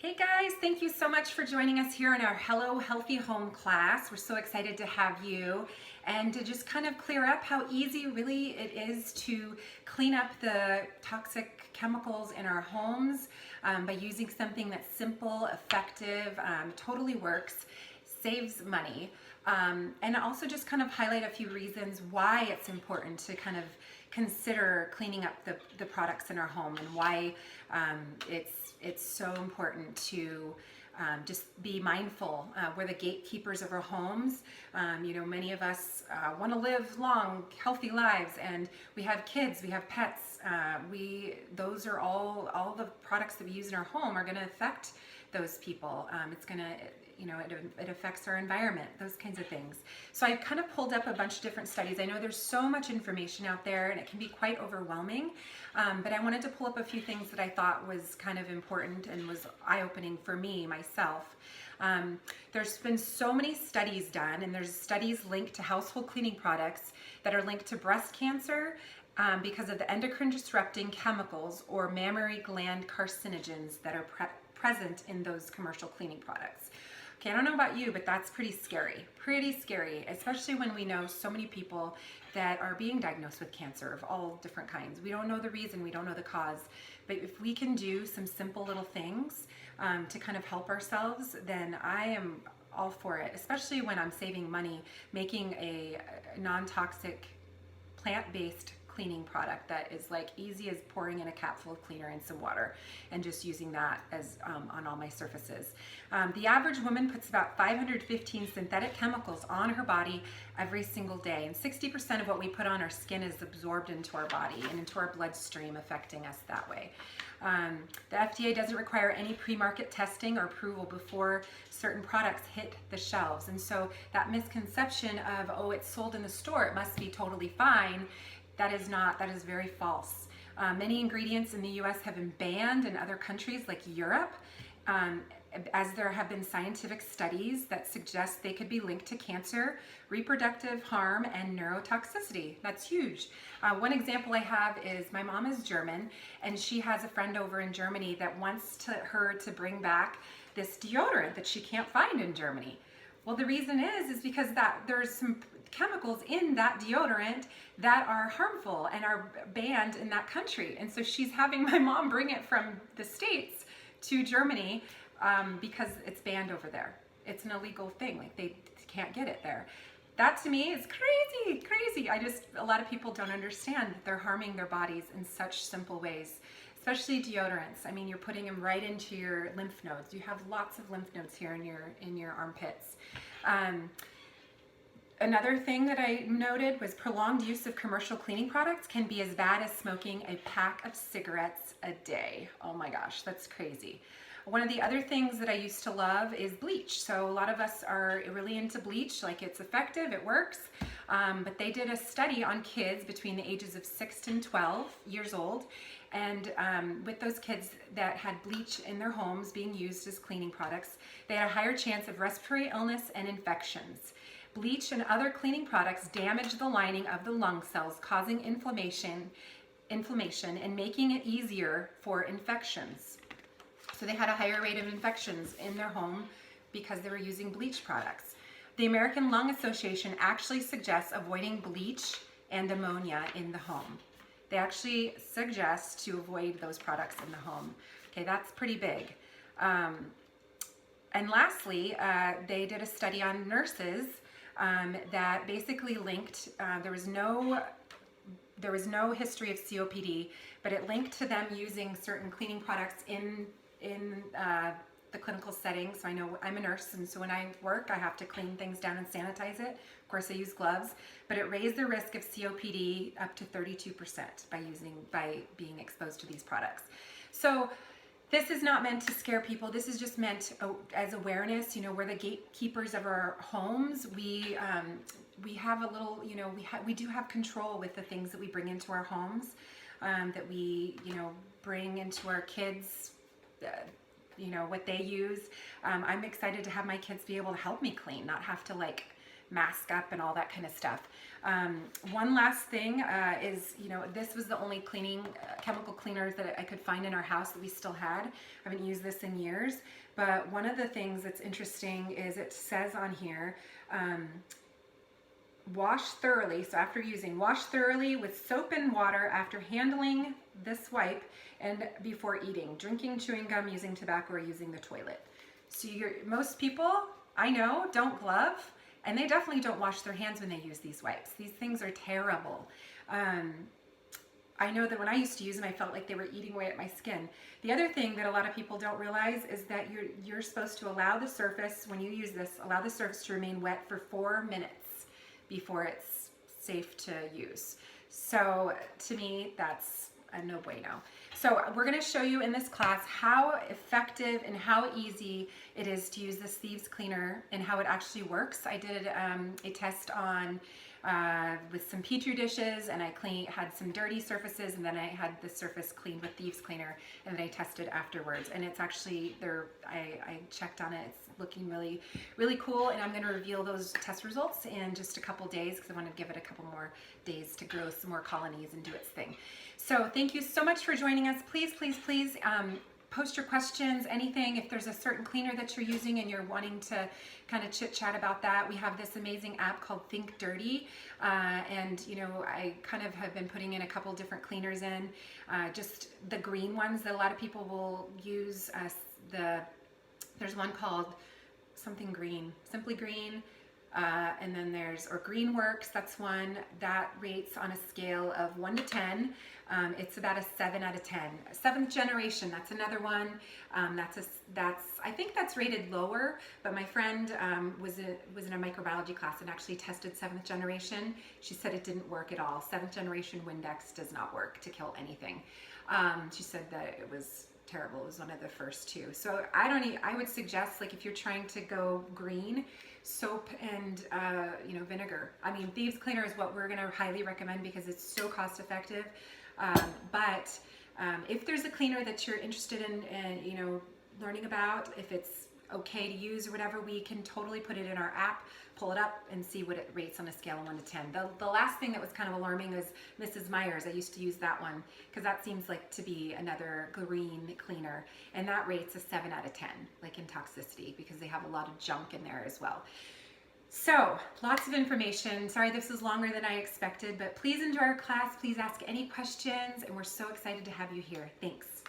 Hey guys, thank you so much for joining us here in our Hello Healthy Home class. We're so excited to have you and to just kind of clear up how easy really it is to clean up the toxic chemicals in our homes by using something that's simple, effective, totally works, saves money. And also just kind of highlight a few reasons why it's important to kind of consider cleaning up the products in our home and why it's so important to just be mindful. We're the gatekeepers of our homes. Many of us want to live long, healthy lives, and we have kids, we have pets. Those are all the products that we use in our home are going to affect those people. It's going to it affects our environment, those kinds of things. So I kind of pulled up a bunch of different studies. I know there's so much information out there and it can be quite overwhelming, but I wanted to pull up a few things that I thought was kind of important and was eye-opening for me, myself. There's been so many studies done, and there's studies linked to household cleaning products that are linked to breast cancer because of the endocrine disrupting chemicals or mammary gland carcinogens that are present in those commercial cleaning products. Okay, I don't know about you, but that's pretty scary, especially when we know so many people that are being diagnosed with cancer of all different kinds. We don't know the reason, we don't know the cause, but if we can do some simple little things to kind of help ourselves, then I am all for it, especially when I'm saving money, making a non-toxic, plant-based cleaning product that is like easy as pouring in a capful of cleaner and some water and just using that as on all my surfaces. The average woman puts about 515 synthetic chemicals on her body every single day, and 60% of what we put on our skin is absorbed into our body and into our bloodstream, affecting us that way. The FDA doesn't require any pre-market testing or approval before certain products hit the shelves, and so that misconception of, oh, it's sold in the store, it must be totally fine, that is very false. Many ingredients in the US have been banned in other countries like Europe, as there have been scientific studies that suggest they could be linked to cancer, reproductive harm, and neurotoxicity. That's huge. One example I have is my mom is German, and she has a friend over in Germany that wants her to bring back this deodorant that she can't find in Germany. Well, the reason is because there's some chemicals in that deodorant that are harmful and are banned in that country. And so she's having my mom bring it from the States to Germany because it's banned over there. It's an illegal thing, like they can't get it there. That to me is crazy. A lot of people don't understand that they're harming their bodies in such simple ways. Especially deodorants. I mean, you're putting them right into your lymph nodes. You have lots of lymph nodes here in your armpits. Another thing that I noted was prolonged use of commercial cleaning products can be as bad as smoking a pack of cigarettes a day. Oh my gosh, that's crazy. One of the other things that I used to love is bleach. So a lot of us are really into bleach, like it's effective, it works. But they did a study on kids between the ages of 6 and 12 years old. And with those kids that had bleach in their homes being used as cleaning products, they had a higher chance of respiratory illness and infections. Bleach and other cleaning products damage the lining of the lung cells, causing inflammation and making it easier for infections. So they had a higher rate of infections in their home because they were using bleach products. The American Lung Association actually suggests avoiding bleach and ammonia in the home. They actually suggest to avoid those products in the home. Okay, that's pretty big. And lastly, they did a study on nurses that basically linked, there was no history of COPD, but it linked to them using certain cleaning products in the clinical setting. So I know I'm a nurse, and so when I work, I have to clean things down and sanitize it. Of course, I use gloves, but it raised the risk of COPD up to 32% by being exposed to these products. So this is not meant to scare people. This is just meant as awareness. We're the gatekeepers of our homes. We have a little, we do have control with the things that we bring into our homes, that we, bring into our kids. What they use. I'm excited to have my kids be able to help me clean, not have to mask up and all that kind of stuff. One last thing is, this was the only chemical cleaner that I could find in our house that we still had. I haven't used this in years, but one of the things that's interesting is it says on here, wash thoroughly. So after using, wash thoroughly with soap and water after handling this wipe and before eating, drinking, chewing gum, using tobacco, or using the toilet. So most people I know don't glove, and they definitely don't wash their hands when they use these wipes. These things are terrible. I know that when I used to use them, I felt like they were eating away at my skin. The other thing that a lot of people don't realize is that you're supposed to allow the surface, when you use this, allow the surface to remain wet for 4 minutes before it's safe to use. So to me, that's a no bueno. So we're going to show you in this class how effective and how easy it is to use this thieves cleaner and how it actually works. I did a test on with some petri dishes, and I had some dirty surfaces, and then I had the surface cleaned with thieves cleaner, and then I tested afterwards. And it's actually I checked on it. It's looking really, really cool, and I'm going to reveal those test results in just a couple days because I want to give it a couple more days to grow some more colonies and do its thing. So thank you so much for joining us. Please, please, please post your questions, anything. If there's a certain cleaner that you're using and you're wanting to kind of chit chat about that, we have this amazing app called Think Dirty. And I kind of have been putting in a couple different cleaners in, just the green ones that a lot of people will use. There's one called something green, Simply Green. And then there's GreenWorks, that's one that rates on a scale of 1 to 10. It's about a 7 out of 10. 7th generation, that's another one. I think that's rated lower, but my friend was in a microbiology class and actually tested 7th generation. She said it didn't work at all. 7th generation Windex does not work to kill anything. She said that it was terrible. It was one of the first two. So I would suggest, like, if you're trying to go green, soap and vinegar. I mean, thieves cleaner is what we're going to highly recommend because it's so cost effective. But if there's a cleaner that you're interested in learning about, if it's okay to use or whatever, we can totally put it in our app, pull it up, and see what it rates on a scale of 1 to 10. The last thing that was kind of alarming was Mrs. Meyer's. I used to use that one because that seems like to be another green cleaner, and that rates a 7 out of 10, like in toxicity, because they have a lot of junk in there as well. So lots of information. Sorry this was longer than I expected, but please enjoy our class. Please ask any questions, and we're so excited to have you here. Thanks.